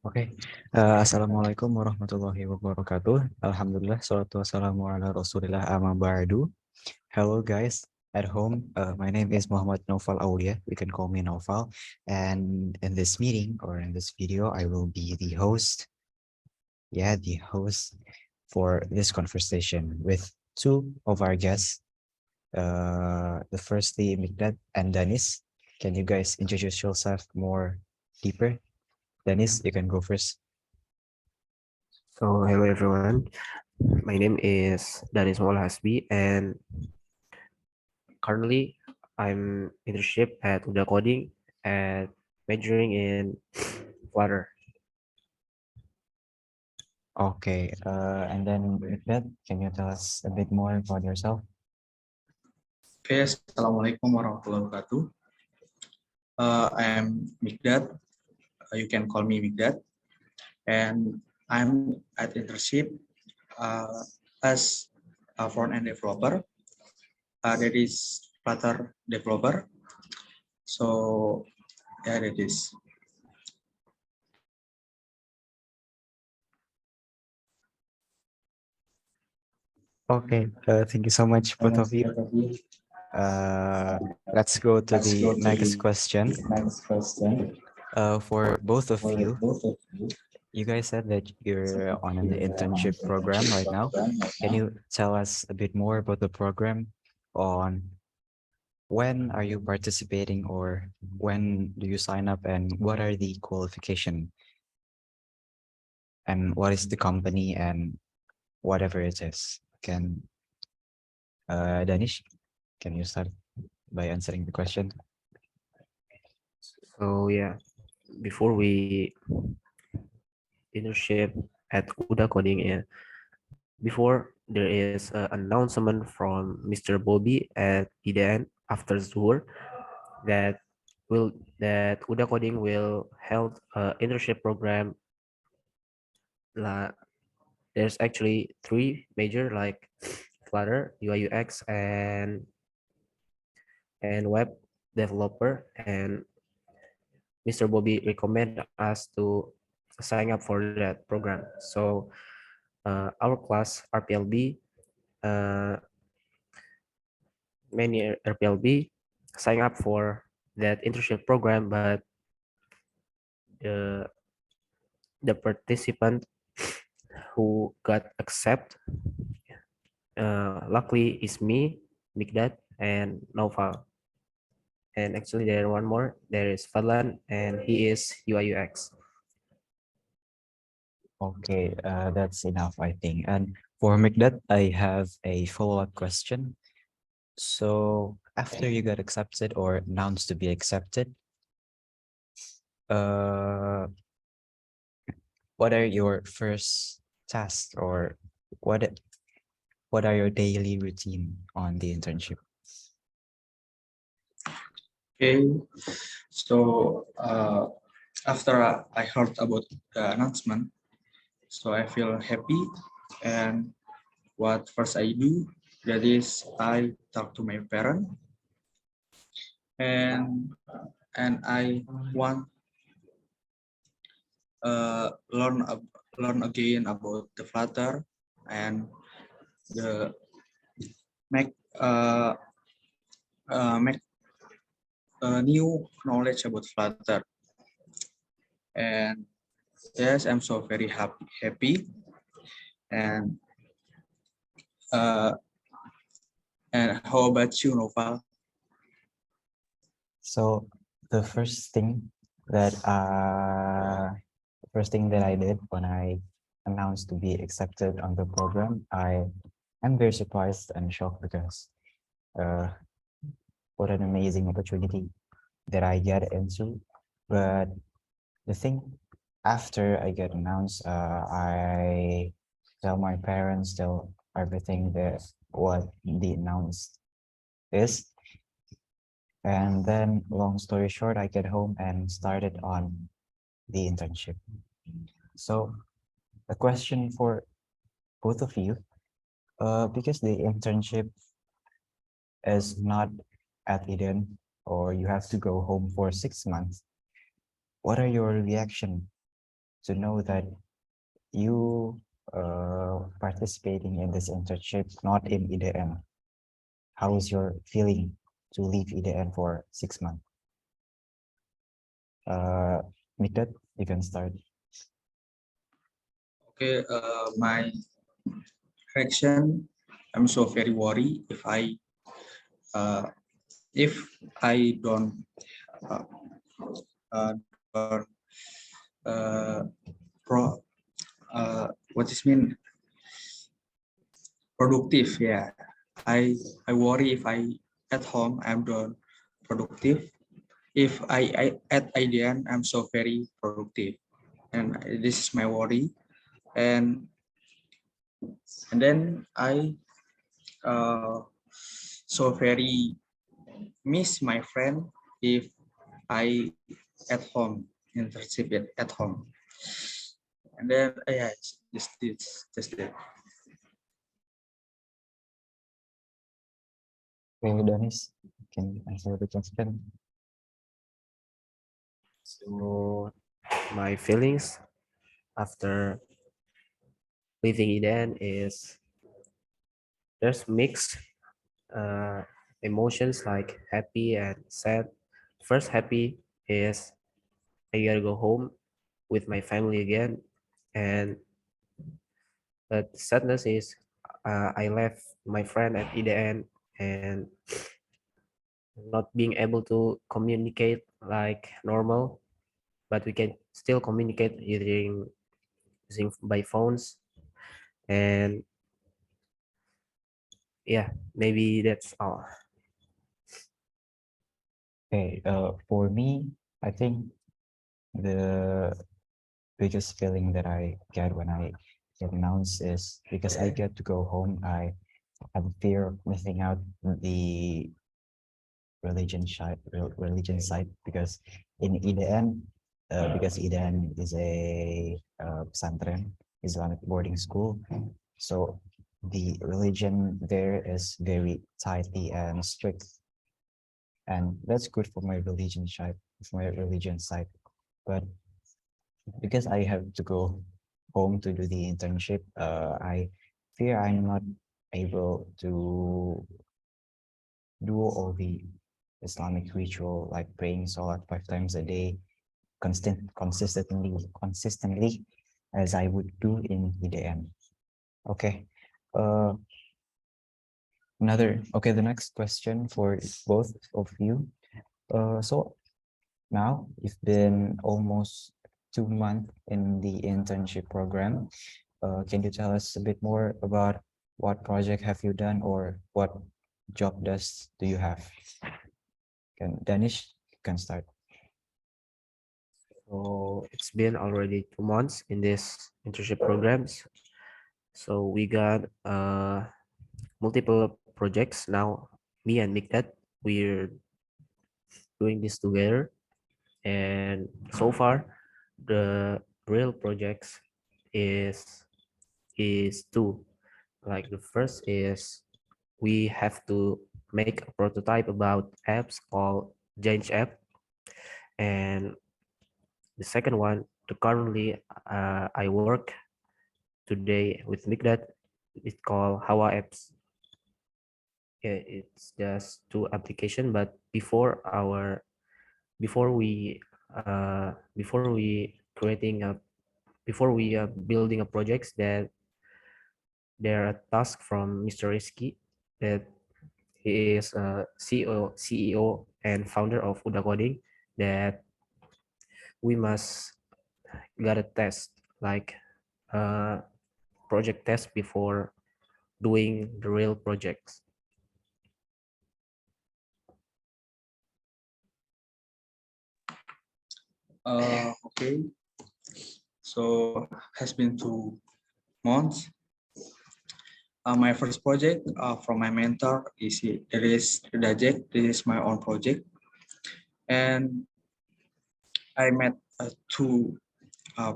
Oke, Assalamualaikum warahmatullahi wabarakatuh. Alhamdulillah, salatu wassalamu ala rasulillah amma ba'du. Hello guys at home, my name is Muhammad Naufal Aulia. You can call me Naufal. And in this meeting or in this video, I will be the host. Yeah, the host for this conversation with two of our guests. The firstly, Mikdad and Danis. Can you guys introduce yourself more deeper? Danis, you can go first. So hello everyone, my name is Danis Mola Hasbi and currently I'm internship at Udacoding and majoring in Flutter. Okay, and then with that, can you tell us a bit more about yourself? Okay, Assalamualaikum warahmatullahi wabarakatuh. I am Mikdad. You can call me Mikdad. And I'm at internship as a front-end developer. That is Flutter developer. So, yeah, that is. Okay, thank you so much, both of you. Let's go to the next question. For both of you, you guys said that you're on an internship program right now. Can you tell us a bit more about the program? On when are you participating, or when do you sign up, and what are the qualification, and what is the company, and whatever it is? Can Danish, can you start by answering the question? So yeah, before we internship at Udacoding, before there is an announcement from Mr. Bobby at IDN after Zuhur that Udacoding will hold internship program. There's actually three major like Flutter, UI UX, and web developer. And Mr. Bobby recommend us to sign up for that program. So our class RPLB, many RPLB sign up for that internship program, but the the participant who got accept luckily is me, Mikdad, and Naufal. And actually there one more, there is Fadlan, and he is UI UX. Okay, that's enough, I think. And for Mikdad, I have a follow-up question. So after you got accepted or announced to be accepted, uh, what are your first tasks, or what what are your daily routine on the internship? Okay, so after I heard about the announcement, so I feel happy. And what first I do, that is I talk to my parent, and I want learn learn again about the Flutter and the make make new knowledge about Flutter. And yes, I'm so very happy. And uh, how about you, Noval? So the first thing that I did when I announced to be accepted on the program, I am very surprised and shocked because uh, what an amazing opportunity that I get into. But the thing, after I get announced, I tell my parents, tell everything that what the announced is. And then, long story short, I get home and started on the internship. So a question for both of you, because the internship is not at Eden, or you have to go home for 6 months. What are your reaction to know that you participating in this internship, not in EDN. How is your feeling to leave EDN for 6 months? Mikdad, you can start. Okay, my reaction, I'm so very worried uh, if I don't don't pro what is mean productive. Yeah, I worry if I at home I'm done productive. If I at IDN I'm so very productive, and this is my worry. And then I uh, so very miss my friend if I at home internship at home. And then yeah, just it. Okay, Danis, can you answer the question? So my feelings after leaving Eden is there's mixed uh, emotions like happy and sad. First, happy is I gotta go home with my family again, and but sadness is I left my friend at EDN and not being able to communicate like normal, but we can still communicate using by phones. And yeah, maybe that's all. Okay, for me, I think the biggest feeling that I get when I get announced is because I get to go home. I have a fear of missing out the religion side because in EDN, because EDN is a pesantren, Islamic boarding school, so the religion there is very tightly and strict, and that's good for my religion side. But because I have to go home to do the internship, I fear I'm not able to do all the Islamic ritual like praying salat 5 times a day, consistently as I would do in EDM. Okay. Uh, the next question for both of you. So now you've been almost 2 months in the internship program. Can you tell us a bit more about what project have you done or what job do you have? Can Danish can start. So it's been already 2 months in this internship programs. So we got multiple projects now. Me and Mikdad, we're doing this together, and so far the real projects is two. Like the first is we have to make a prototype about apps called Change app, and the second one to currently I work today with Mikdad. It's called Hawa apps. It's just two application, but before we creating a before we are building a projects that there are tasks from Mr. Rizky that he is a CEO and founder of Udacoding that we must got a test like a project test before doing the real projects. Okay, so has been 2 months. My first project from my mentor is Dajek. This is my own project, and I met two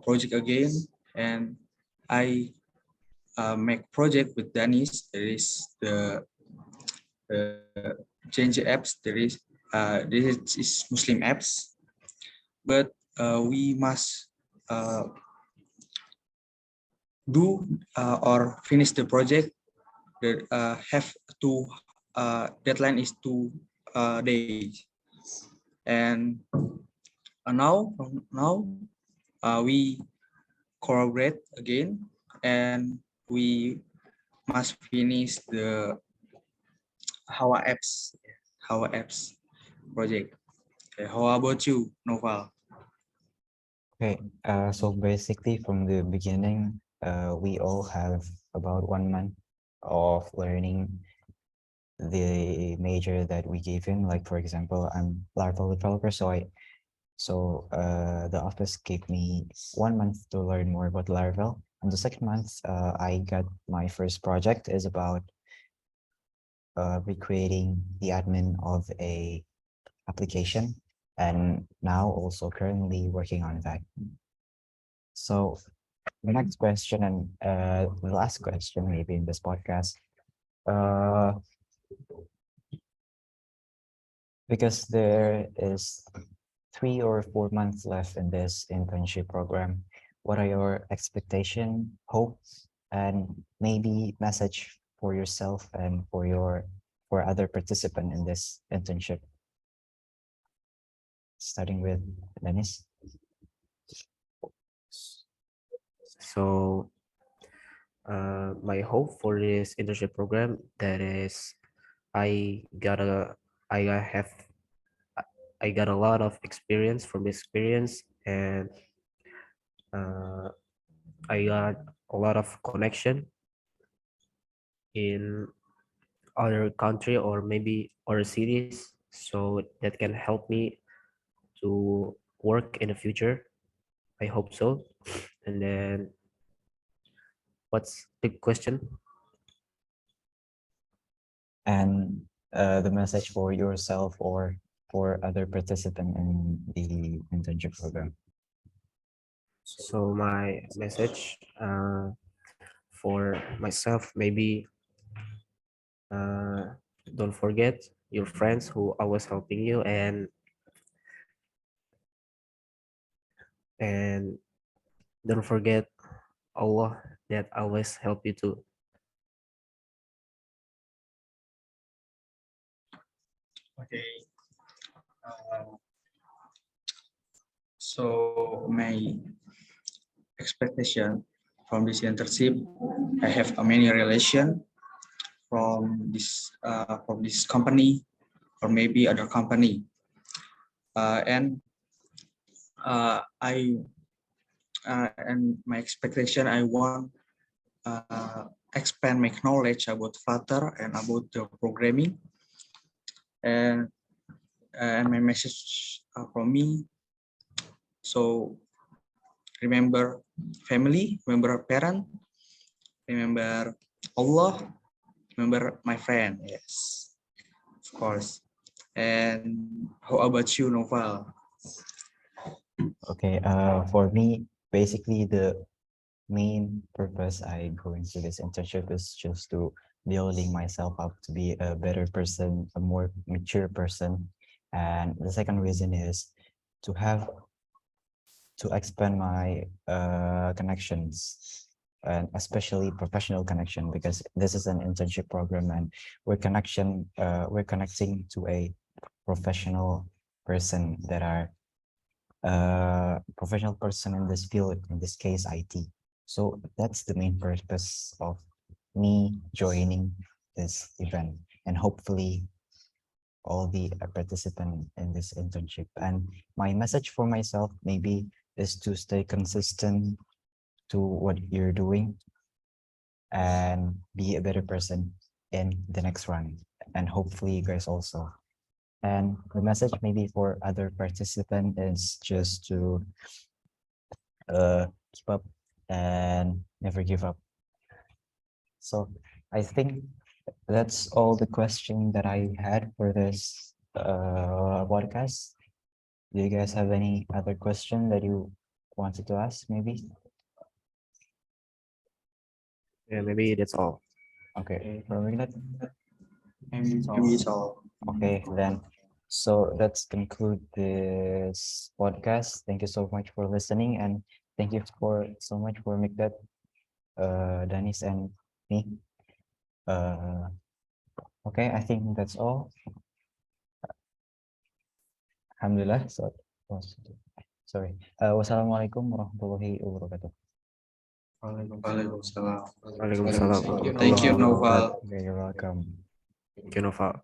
project again, and I make project with Danis. There is the change apps. This is Muslim apps, but we must do or finish the project. The have to deadline is 2 days, and now we collaborate again, and we must finish the How apps How apps project. Okay, how about you, Noval? Okay, so basically from the beginning, we all have about 1 month of learning the major that we gave him. Like for example, I'm Laravel developer, so the office gave me 1 month to learn more about Laravel. And the second month, I got my first project is about recreating the admin of a application, and now also currently working on that. So the next question and the last question maybe in this podcast, uh, because there is 3 or 4 months left in this internship program, what are your expectation, hopes, and maybe message for yourself and for other participant in this internship? Starting with Dennis. So my hope for this internship program that is I gotta I have I got a lot of experience from this experience, and uh, I got a lot of connection in other country or maybe other cities, so that can help me to work in the future. I hope so. And then what's the question? And the message for yourself or for other participant in the internship program. So my message for myself, maybe uh, don't forget your friends who always helping you, and don't forget Allah that always help you too. Okay. Uh, so my expectation from this internship, I have a many relation from this company or maybe other company, and I and my expectation I want expand my knowledge about Flutter and about the programming, and my message from me. So remember family, remember parent, remember Allah, remember my friend. Yes, of course. And how about you, Noval? Okay, for me, basically the main purpose I go into this internship is just to building myself up to be a better person, a more mature person. And the second reason is to have to expand my connections, and especially professional connection, because this is an internship program and we're connecting to a professional person that are professional person in this field, in this case IT. So that's the main purpose of me joining this event, and hopefully all the participant in this internship. And my message for myself maybe is to stay consistent to what you're doing and be a better person in the next run. And hopefully you guys also. And the message maybe for other participant is just to keep up and never give up. So I think that's all the question that I had for this podcast. Do you guys have any other question that you wanted to ask maybe? Yeah, maybe that's all. Okay, very good. Maybe it's all. Okay, then. So let's conclude this podcast. Thank you so much for listening, and thank you for so much for make that Danis and me. Okay, I think that's all. Alhamdulillah. Sorry. Wassalamualaikum warahmatullahi wabarakatuh. Waalaikumsalam. Waalaikumsalam. Thank you, Noval. Okay, you're welcome. Thank you, Nova.